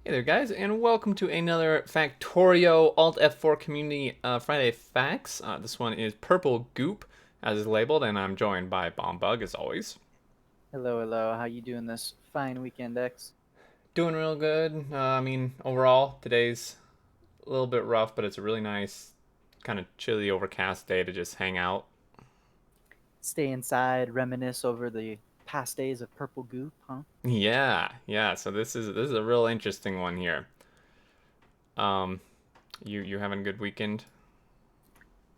Hey there, guys, and welcome to another Factorio Alt-F4 Community Friday Facts. This one is Purple Goop, as is labeled, and I'm joined by Bombug, as always. Hello, hello. How you doing this fine weekend, X? Doing real good. Overall, today's a little bit rough, but it's a really nice, kind of chilly, overcast day to just hang out. Stay inside, reminisce over the past days of purple goop, huh? Yeah. So this is a real interesting one here. Um, you having a good weekend?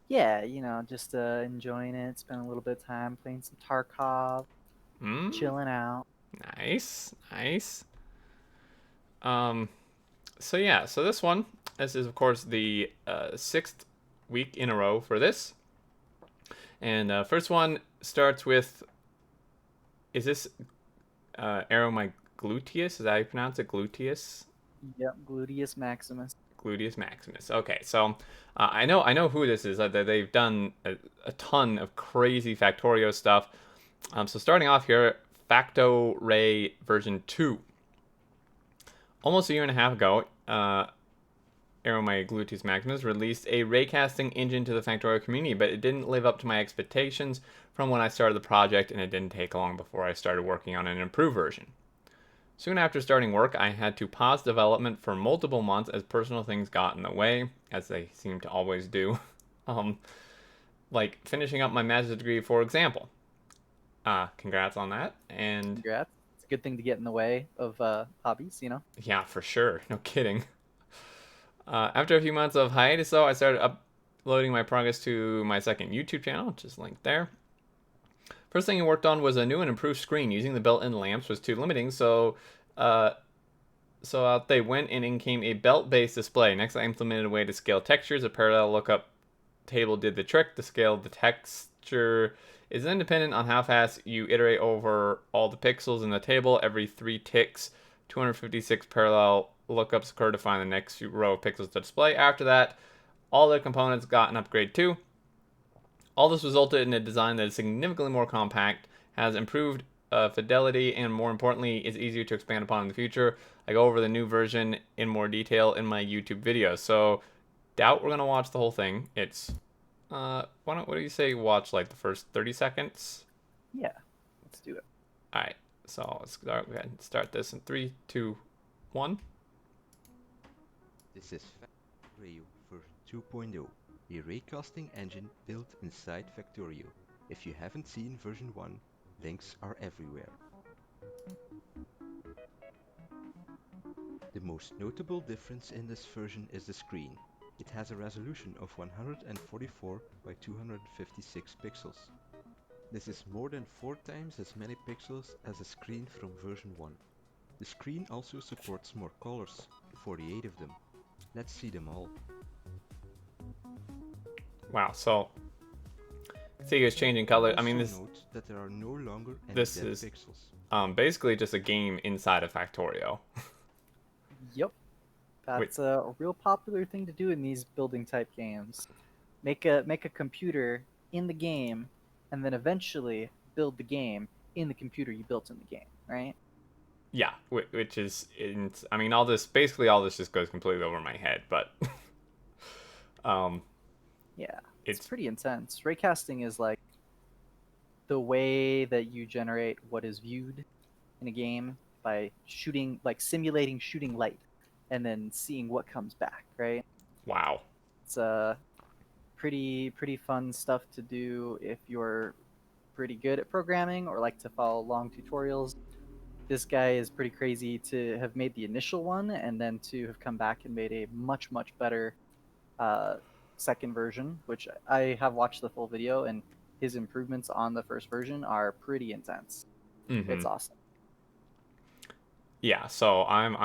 Yeah, just enjoying it, spending a little bit of time playing some Tarkov, Hmm. chilling out. Nice. Um, so this one, this is of course the sixth week in a row for this, and first one starts with, is this Aromygluteus? Is that how you pronounce it? Gluteus, Yep, Gluteus Maximus. Gluteus maximus. Okay, so I know who this is. They've done a ton of crazy Factorio stuff. So starting off here, Facto Ray version 2. Almost a year and a half ago, Gluteus Maximus released a raycasting engine to the Factorio community, but it didn't live up to my expectations from when I started the project, and it didn't take long before I started working on an improved version. Soon after starting work, I had to pause development for multiple months as personal things got in the way, as they seem to always do. um, like finishing up my master's degree, for example. Congrats on that. And Congrats. It's a good thing to get in the way of hobbies. yeah, for sure, no kidding. After a few months of hiatus, though, I started uploading my progress to my second YouTube channel, which is linked there. First thing I worked on was a new and improved screen. Using the built-in lamps was too limiting, uh, so out they went, and in came a belt-based display. Next, I implemented a way to scale textures. A parallel lookup table did the trick. The scale of the texture is then dependent on how fast you iterate over all the pixels in the table. Every 3 ticks, 256 parallel lookups occur to find the next row of pixels to display. After that, all the components got an upgrade too. All this resulted in a design that is significantly more compact, has improved fidelity, and more importantly, is easier to expand upon in the future. I go over the new version in more detail in my YouTube video. So, doubt we're gonna watch the whole thing. It's what do you say? Watch like the first 30 seconds. Yeah, let's do it. All right. So let's start. Go ahead and start this in three, two, one. This is Factorio version 2.0, a raycasting engine built inside Factorio. If you haven't seen version 1, links are everywhere. The most notable difference in this version is the screen. It has a resolution of 144 by 256 pixels. This is more than 4 times as many pixels as the screen from version 1. The screen also supports more colors, 48 of them. Let's see them all. Wow. So see, it's changing color. I mean, Also this note that there are no longer any this dead is pixels. basically just a game inside of Factorio. Yep, Wait. that's a real popular thing to do in these building type games. Make a computer in the game, and then eventually build the game in the computer you built in the game, right? Yeah, which is, I mean, all this just goes completely over my head, but um, Yeah, it's it's pretty intense. Raycasting is like the way that you generate what is viewed in a game by shooting, like simulating shooting light, and then seeing what comes back, right? wow. It's pretty fun stuff to do if you're pretty good at programming or like to follow long tutorials. This guy is pretty crazy to have made the initial one and then to have come back and made a much better uh, second version, which I have watched the full video, and his improvements on the first version are pretty intense. Mm-hmm. It's awesome. Yeah, so I'm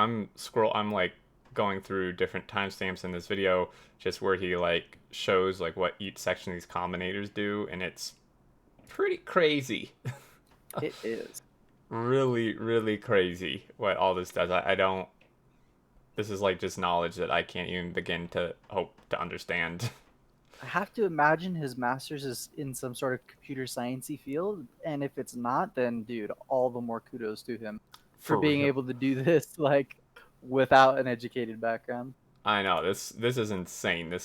like going through different timestamps in this video, just where he like shows like what each section of these combinators do, and it's pretty crazy. It is. Really crazy what all this does. I don't. This is like just knowledge that I can't even begin to hope to understand. I have to imagine his master's is in some sort of computer sciencey field, and if it's not, then dude, all the more kudos to him for For being real. able to do this like without an educated background. I know this is insane.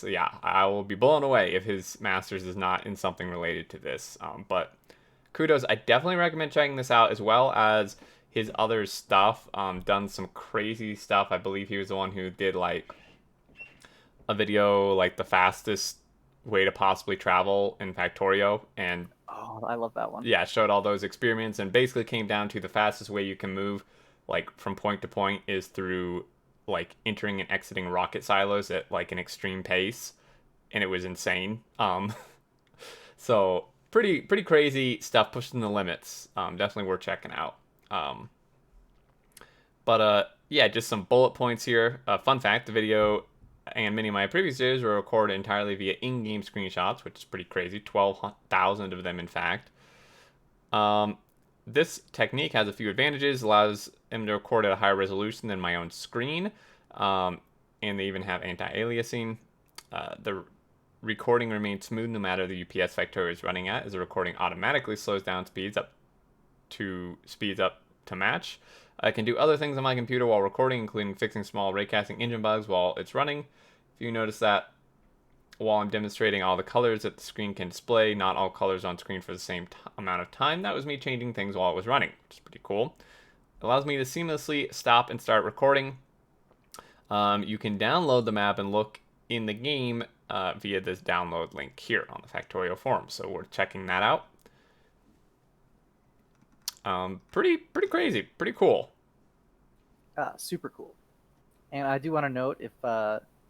I will be blown away if his master's is not in something related to this. But kudos. I definitely recommend checking this out as well as his other stuff. Done some crazy stuff. I believe he was the one who did like a video like the fastest way to possibly travel in Factorio, and Oh, I love that one. yeah, showed all those experiments and basically came down to the fastest way you can move like from point to point is through like entering and exiting rocket silos at like an extreme pace, and it was insane. So pretty crazy stuff, pushing the limits. Definitely worth checking out. But yeah, just some bullet points here. Fun fact: the video and many of my previous videos were recorded entirely via in-game screenshots, which is pretty crazy. 12,000 of them, in fact. This technique has a few advantages. Allows them to record at a higher resolution than my own screen, and they even have anti-aliasing. The recording remains smooth no matter the UPS Factorio is running at, as the recording automatically slows down speeds up to match. I can do other things on my computer while recording, including fixing small raycasting engine bugs while it's running. If you notice that while I'm demonstrating all the colors that the screen can display, not all colors on screen for the same amount of time, that was me changing things while it was running, which is pretty cool. It allows me to seamlessly stop and start recording. You can download the map and look in the game via this download link here on the Factorio forum, so we're checking that out. Pretty crazy, pretty cool. Super cool. And I do want to note, if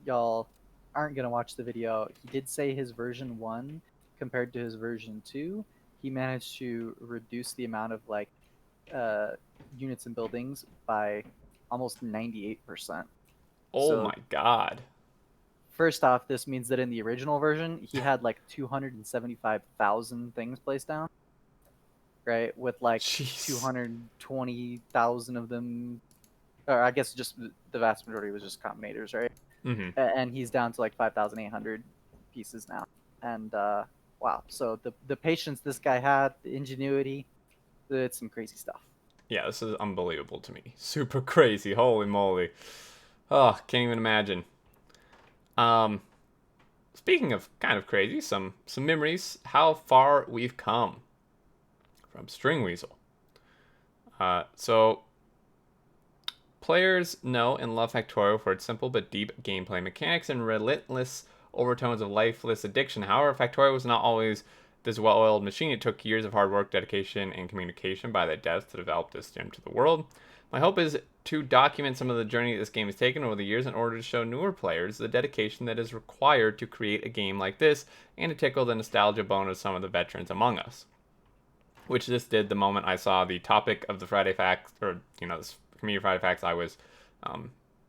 y'all aren't going to watch the video, he did say his version 1 compared to his version 2, he managed to reduce the amount of like units and buildings by almost 98%. Oh So, my god. first off, this means that in the original version, he had like 275,000 things placed down, right? With like Jeez. 220,000 of them, or I guess just the vast majority was just combinators, right? Mm-hmm. And he's down to like 5,800 pieces now. And wow, so the patience this guy had, the ingenuity, it's some crazy stuff. Yeah, this is unbelievable to me. Super crazy. Holy moly. Oh, can't even imagine. Speaking of kind of crazy, some memories. How far we've come from String Weasel. So players know and love Factorio for its simple but deep gameplay mechanics and relentless overtones of lifeless addiction. However, Factorio was not always this well-oiled machine. It took years of hard work, dedication, and communication by the devs to develop this gem to the world. My hope is to document some of the journey this game has taken over the years in order to show newer players the dedication that is required to create a game like this and to tickle the nostalgia bone of some of the veterans among us. Which this did the moment I saw the topic of the Friday Facts, or, this Community Friday Facts. I was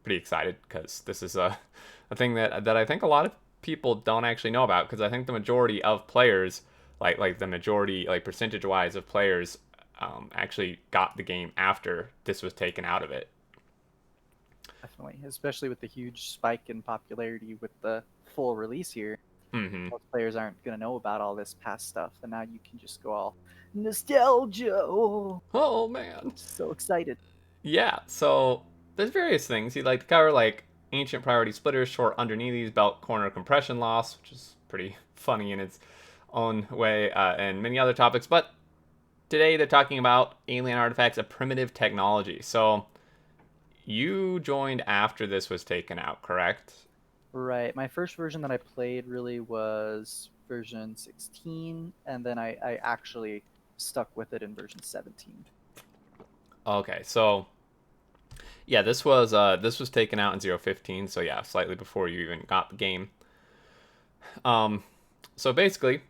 pretty excited because this is a thing that I think a lot of people don't actually know about, because I think the majority of players, like the majority, like percentage-wise of players, actually got the game after this was taken out of it. Definitely, especially with the huge spike in popularity with the full release here. Mm-hmm. Most players aren't going to know about all this past stuff, and now you can just go all nostalgia. Oh man. So excited. Yeah, so there's various things he'd like to cover, like ancient priority splitters, short underneath these, belt corner compression loss, which is pretty funny in its own way, and many other topics. But today they're talking about alien artifacts, a primitive technology. So you joined after this was taken out, correct? Right. My first version that I played really was version 16, and then I actually stuck with it in version 17. Okay, so yeah, this was taken out in 015, so yeah, slightly before you even got the game. So basically,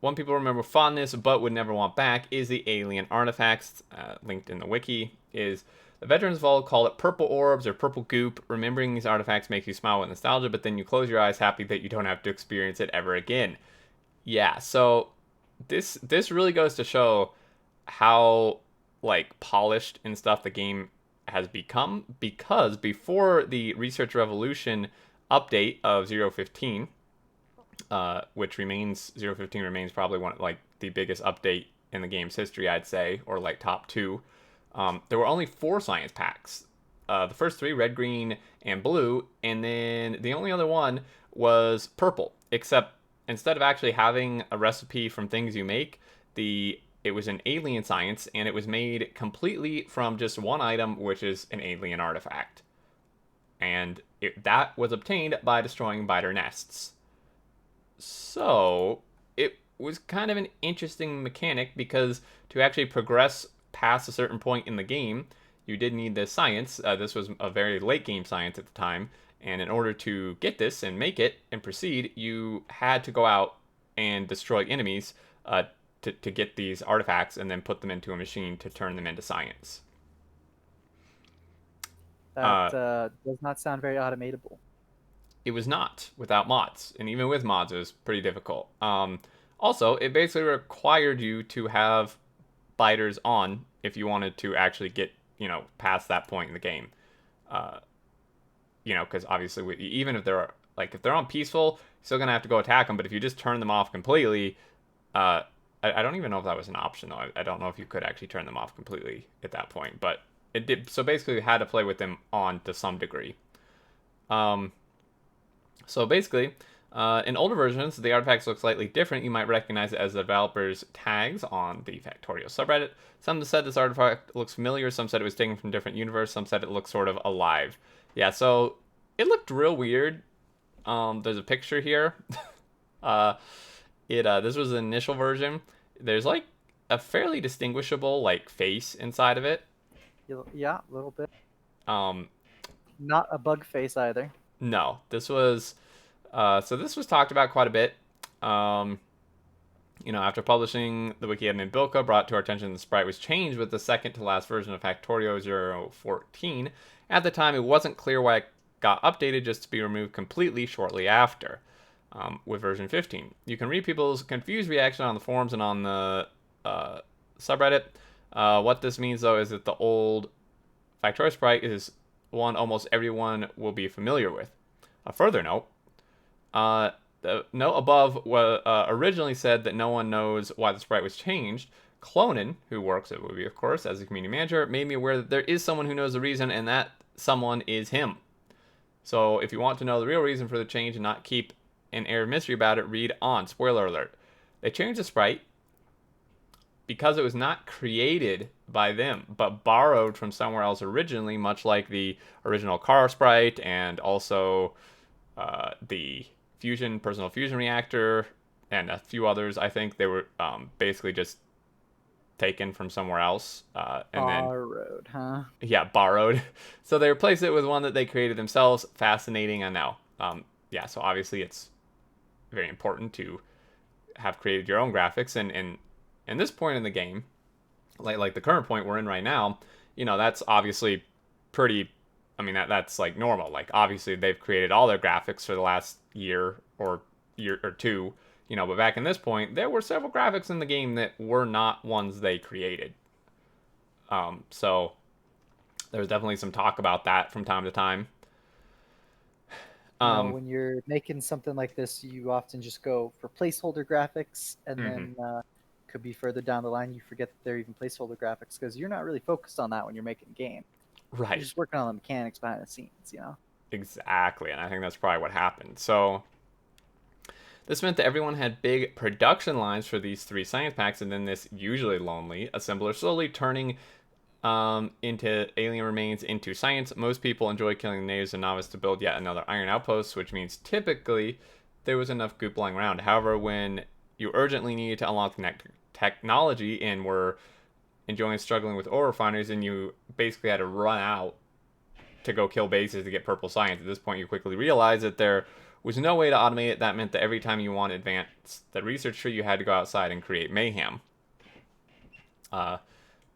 one people remember fondness but would never want back is the alien artifacts. Linked in the wiki is the veterans of old call it purple orbs or purple goop. Remembering these artifacts makes you smile with nostalgia, but then you close your eyes happy that you don't have to experience it ever again. Yeah, so this really goes to show how like polished and stuff the game has become, because before the Research Revolution update of 015, which remains 015 remains probably one like the biggest update in the game's history, I'd say, or like top 2. There were only 4 science packs the first three, red, green, and blue, and then the only other one was purple. Except instead of actually having a recipe from things you make, it was an alien science, and it was made completely from just one item, which is an alien artifact. And that was obtained by destroying biter nests. So it was kind of an interesting mechanic, because to actually progress past a certain point in the game, you did need this science. This was a very late game science at the time, and in order to get this and make it and proceed, you had to go out and destroy enemies to get these artifacts and then put them into a machine to turn them into science. That does not sound very automatable. It was not without mods, and even with mods, it was pretty difficult. Also, it basically required you to have biters on if you wanted to actually get, past that point in the game. Because obviously, even if they're on peaceful, you're still gonna have to go attack them. But if you just turn them off completely, I don't even know if that was an option though. I don't know if you could actually turn them off completely at that point, but it did. So basically, you had to play with them on to some degree. So basically, in older versions, the artifacts look slightly different. You might recognize it as the developers' tags on the Factorio subreddit. Some said this artifact looks familiar. Some said it was taken from a different universe. Some said it looks sort of alive. Yeah, so it looked real weird. There's a picture here. This was the initial version. There's like a fairly distinguishable face inside of it. Yeah, a little bit. Um, Not a bug face either. No, this was this was talked about quite a bit. After publishing, the wiki admin Bilka brought to our attention the sprite was changed with the second to last version of Factorio 014. At the time, it wasn't clear why it got updated, just to be removed completely shortly after. With version 15, you can read people's confused reaction on the forums and on the subreddit. What this means, though, is that the old Factorio sprite is one almost everyone will be familiar with. A further note, the note above originally said that no one knows why the sprite was changed. Clonin, who works at Wooby, of course, as a community manager, made me aware that there is someone who knows the reason, and that someone is him. So if you want to know the real reason for the change and not keep an air of mystery about it, read on. Spoiler alert. They changed the sprite because it was not created by them, but borrowed from somewhere else originally, much like the original car sprite and also the personal fusion reactor and a few others. I think they were basically just taken from somewhere else. Borrowed, huh? Yeah, borrowed. So they replaced it with one that they created themselves. Fascinating, I know. So obviously it's very important to have created your own graphics, and this point in the game, like the current point we're in right now, that's obviously pretty. I mean, that's like normal. Like obviously they've created all their graphics for the last year or two. But back in this point, there were several graphics in the game that were not ones they created. So there's definitely some talk about that from time to time. When you're making something like this, you often just go for placeholder graphics, and then could be further down the line you forget that they're even placeholder graphics, because you're not really focused on that when you're making a game. Right. You're just working on the mechanics behind the scenes, Exactly, and I think that's probably what happened. So this meant that everyone had big production lines for these three science packs, and then this usually lonely assembler slowly turning into alien remains into science. Most people enjoy killing the natives and novice to build yet another iron outpost, which means typically there was enough goop lying around. However, when you urgently needed to unlock technology and were struggling with ore refineries, and you basically had to run out to go kill bases to get purple science, at this point you quickly realized that there was no way to automate it. That meant that every time you wanted to advance the research tree, you had to go outside and create mayhem.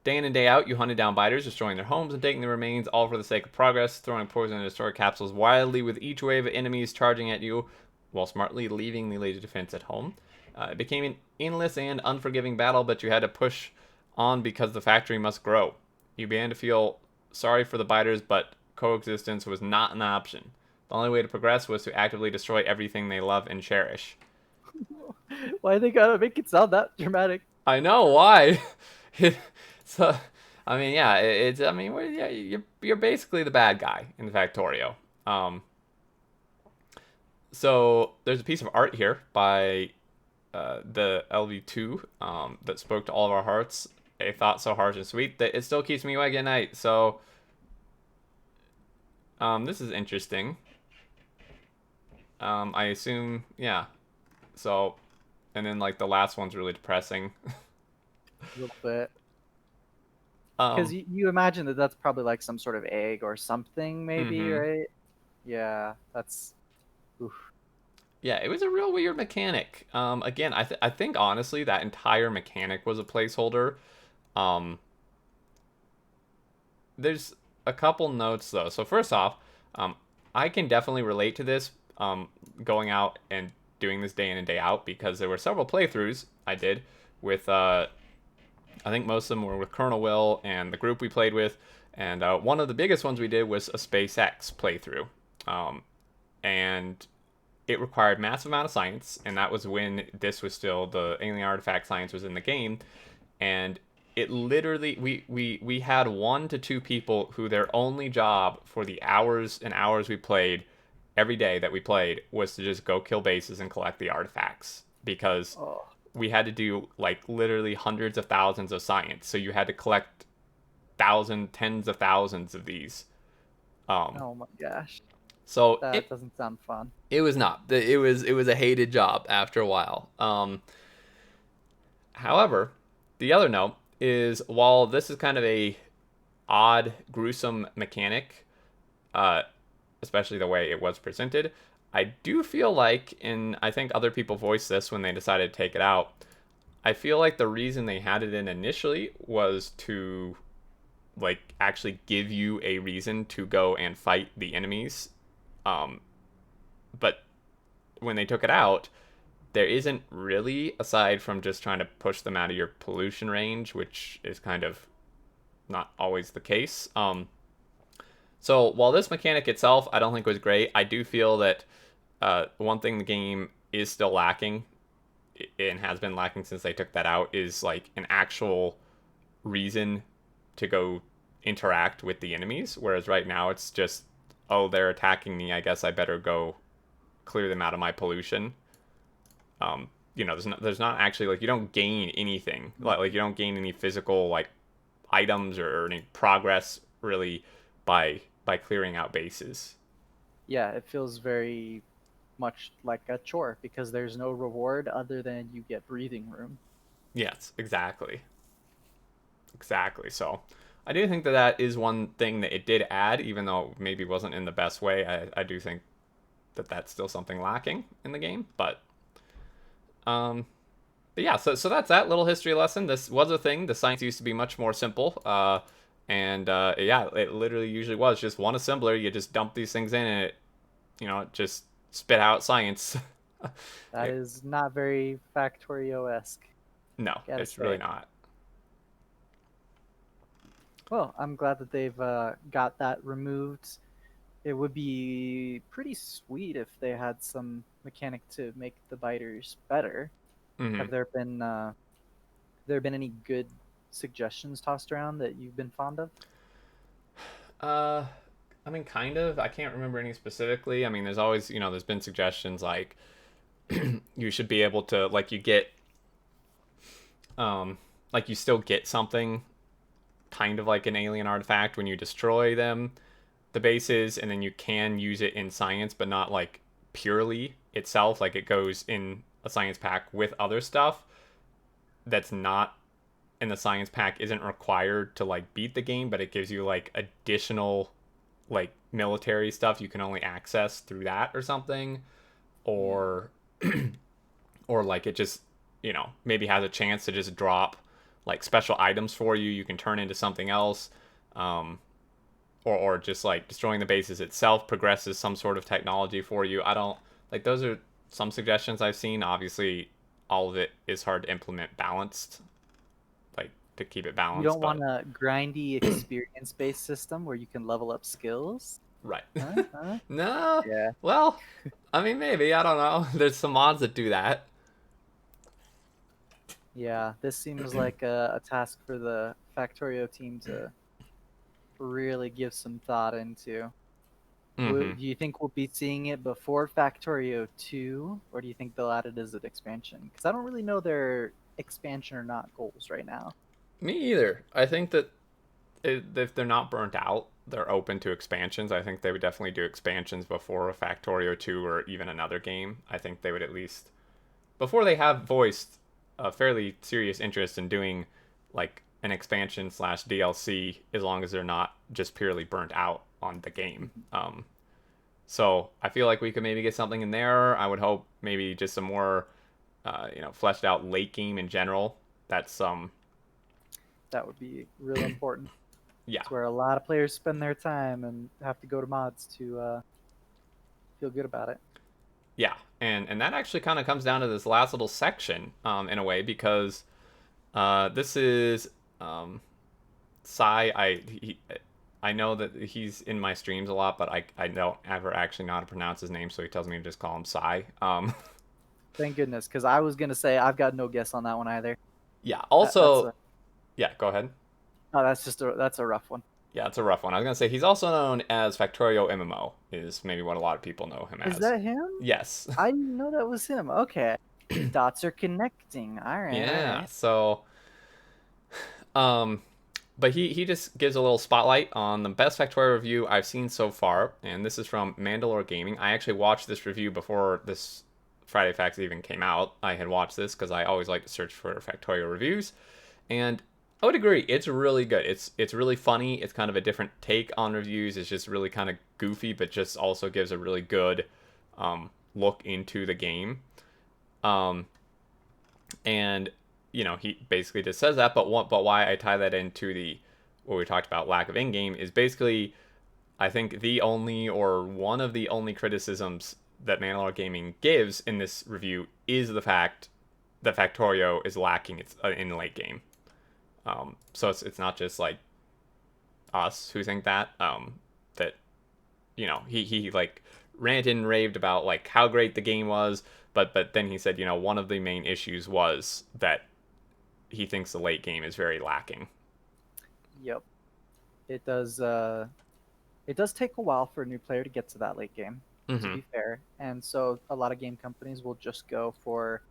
Day in and day out, you hunted down biters, destroying their homes and taking their remains, all for the sake of progress, throwing poison and destroy capsules wildly with each wave of enemies charging at you, while smartly leaving the laser defense at home. It became an endless and unforgiving battle, but you had to push on because the factory must grow. You began to feel sorry for the biters, but coexistence was not an option. The only way to progress was to actively destroy everything they love and cherish. Why they gotta make it sound that dramatic? I know, why? So, I mean, yeah, it's. I mean, yeah, you're basically the bad guy in Factorio. Um, so there's a piece of art here by the LV2 that spoke to all of our hearts. A thought so harsh and sweet that it still keeps me awake at night. So this is interesting. I assume, yeah. So, and then like the last one's really depressing. A little bit. um, Because you imagine that that's probably like some sort of egg or something, maybe, mhm. right? Yeah, that's. Oof. Yeah, it was a real weird mechanic. Again, I think honestly that entire mechanic was a placeholder. Um, there's a couple notes though. So first off, um, I can definitely relate to this going out and doing this day in and day out because there were several playthroughs I did with I think most of them were with Colonel Will and the group we played with, and one of the biggest ones we did was a SpaceX playthrough, and it required massive amount of science, and that was when this was still the alien artifact science was in the game, and it literally we had 1 to 2 people who their only job for the hours and hours we played every day that we played was to just go kill bases and collect the artifacts because Oh, we had to do like literally hundreds of thousands of science, so you had to collect tens of thousands of these. um oh my gosh. so That doesn't sound fun. it was not. It was a hated job after a while. However, the other note is while this is kind of a odd, gruesome mechanic, uh, especially the way it was presented, I do feel like, and I think other people voiced this when they decided to take it out. I feel like the reason they had it in initially was to like actually give you a reason to go and fight the enemies. Um, but when they took it out, there isn't really, aside from just trying to push them out of your pollution range, which is kind of not always the case. So while this mechanic itself I don't think was great, I do feel that one thing the game is still lacking and has been lacking since they took that out is like an actual reason to go interact with the enemies. Whereas right now it's just, oh, they're attacking me, I guess I better go clear them out of my pollution. There's not actually like you don't gain anything like you don't gain any physical like items or any progress really by clearing out bases. Yeah, it feels very much like a chore because there's no reward other than you get breathing room. Yes, exactly. So I do think that that is one thing that it did add, even though it maybe wasn't in the best way. I do think that that's still something lacking in the game, um, but yeah, so that's that little history lesson. This was a thing. The science used to be much more simple. And yeah, it literally usually was just one assembler. You just dump these things in, and it just spit out science. That is not very Factorio-esque, No, gotta it's really say. not. Well, I'm glad that they've got that removed. It would be pretty sweet if they had some mechanic to make the biters better. Hmm. Have there been any good suggestions tossed around that you've been fond of? Uh, I mean, kind of. I can't remember any specifically. I mean, there's always, there's been suggestions like you should be able to, um, like you still get something kind of like an alien artifact when you destroy the bases, and then you can use it in science, but not like purely itself. Like it goes in a science pack with other stuff that's not in the science pack isn't required to like beat the game, but it gives you like additional like military stuff you can only access through that or something, Hmm. or or like it just maybe has a chance to just drop like special items for you you can turn into something else, um, or just like destroying the bases itself progresses some sort of technology for you. I don't like those are some suggestions I've seen. Obviously, all of it is hard to implement balanced, like to keep it You balanced, don't but want a grindy experience-based system where you can level up skills? right. Huh? Huh? No, Yeah. well, I mean, maybe, I don't know. There's some mods that do that. Yeah, this seems like a task for the Factorio team to really give some thought into. Hmm. Do you think we'll be seeing it before Factorio 2, or do you think they'll add it as an expansion? Because I don't really know their expansion or not goals right now. Me either. I think that if they're not burnt out, they're open to expansions. I think they would definitely do expansions before a Factorio 2 or even another game. I think they would at least, before they have voiced a fairly serious interest in doing like an expansion slash DLC, as long as they're not just purely burnt out on the game. So I feel like we could maybe get something in there. I would hope maybe just some more, fleshed out late game in general. That's That would be real important. yeah, It's where a lot of players spend their time and have to go to mods to feel good about it. yeah, and that actually kind of comes down to this last little section, in a way, because this is Sai. I know that he's in my streams a lot, but I don't ever actually know how to pronounce his name, so he tells me to just call him Sai. Thank goodness, because I was gonna say I've got no guess on that one either. Yeah. That's Also, a, yeah. Go ahead. oh, that's a rough one. Yeah, it's a rough one. I was gonna say he's also known as Factorio MMO, is maybe what a lot of people know him as. Is that him? Yes. I didn't know that was him. Okay, dots are connecting. All right, all Yeah. right. So, um, but he just gives a little spotlight on the best Factorio review I've seen so far, and this is from Mandalore Gaming. I actually watched this review before this Friday Facts even came out. I had watched this because I always like to search for Factorio reviews, and I would agree, it's really good. It's really funny. It's kind of a different take on reviews. It's just really kind of goofy, but just also gives a really good look into the game. Um, and he basically just says that. But why I tie that into the what we talked about, lack of in game, is basically I think the only or one of the only criticisms that Mandalore Gaming gives in this review is the fact that Factorio is lacking its in late game. So it's not just like us who think that that he like ranted and raved about like how great the game was, but then he said one of the main issues was that he thinks the late game is very lacking. Yep. It does. It does take a while for a new player to get to that late game. To Mm-hmm. be fair, and so a lot of game companies will just go for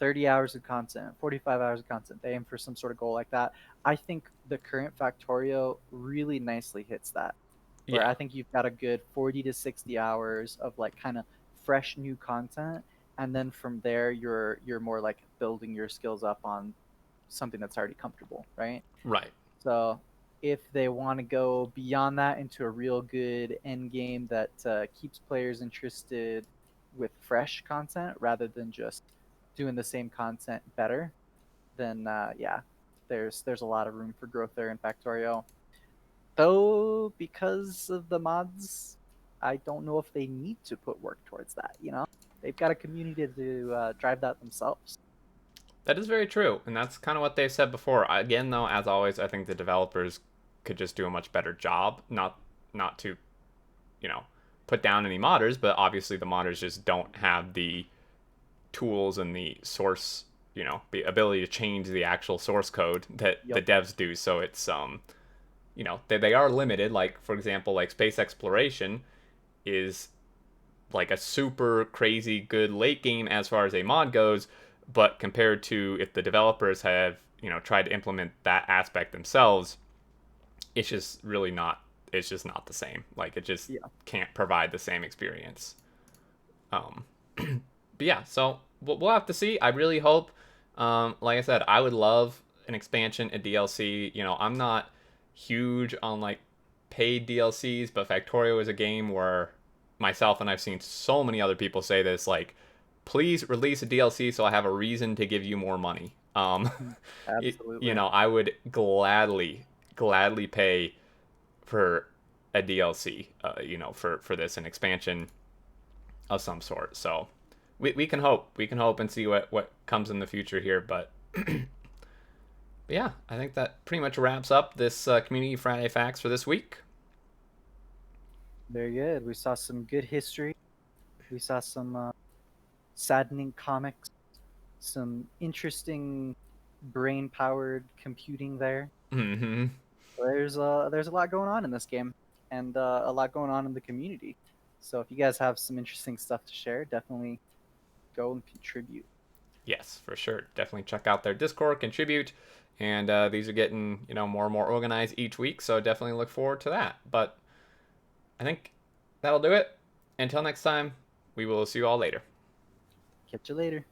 30 hours of content, 45 hours of content. They aim for some sort of goal like that. I think the current Factorio really nicely hits that, where Yeah. I think you've got a good 40 to 60 hours of like kind of fresh new content, and then from there you're more like building your skills up on something that's already comfortable, right? Right. So if they want to go beyond that into a real good end game that keeps players interested with fresh content rather than just doing the same content better, then yeah, there's a lot of room for growth there in Factorio. Though because of the mods, I don't know if they need to put work towards that. They've got a community to drive that themselves. That is very true, and that's kind of what they've said before. Again, though, as always, I think the developers could just do a much better job. Not to, you know, put down any modders, but obviously the modders just don't have the tools and the source, the ability to change the actual source code that the Yep. devs do. So it's they are limited. Like for example, like space exploration is like a super crazy good late game as far as a mod goes, but compared to if the developers have tried to implement that aspect themselves, it's just really not. It's just not the same. Like it just Yeah. can't provide the same experience. Um, but yeah, so we'll have to see. I really hope. Like I said, I would love an expansion, a DLC. I'm not huge on like paid DLCs, but Factorio is a game where myself and I've seen so many other people say this, like, please release a DLC so I have a reason to give you more money. Absolutely. I would gladly pay for a DLC, for this, an expansion of some sort. So we can hope. We can hope and see what comes in the future here. But, but yeah, I think that pretty much wraps up this Community Friday Facts for this week. Very good. We saw some good history. We saw some saddening comics, some interesting brain-powered computing there. Mm-hmm. There's a lot going on in this game, and a lot going on in the community. So if you guys have some interesting stuff to share, definitely go and contribute. Yes, for sure. Definitely check out their Discord, contribute, and these are getting more and more organized each week. So definitely look forward to that. But I think that'll do it. Until next time, we will see you all later. Catch you later.